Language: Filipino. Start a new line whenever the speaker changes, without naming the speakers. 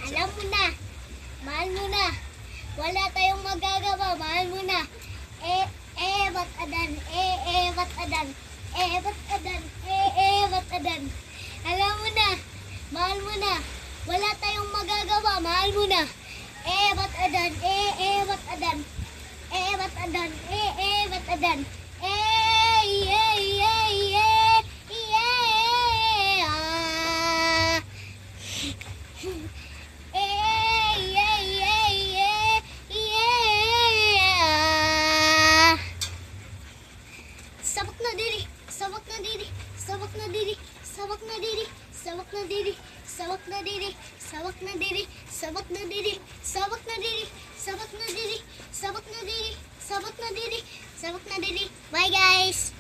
Alam mo na. Mahal mo na. Wala tayong magagawa. Mahal mo na. Ba't adan? Ba't adan? Ba't adan? Ba't adan? Alam mo na. Mahal mo na. Wala tayong magagawa. Mahal mo na. Ba't adan? Ba't adan? Ba't adan? Ba't adan? Sabak na diri, sabak na diri, sabak na diri, sabak na diri, sabak na diri, sabak na diri, sabak na diri, sabak na diri, sabak na diri, sabak na diri, sabak na diri, sabak na diri, sabak na diri. Bye guys.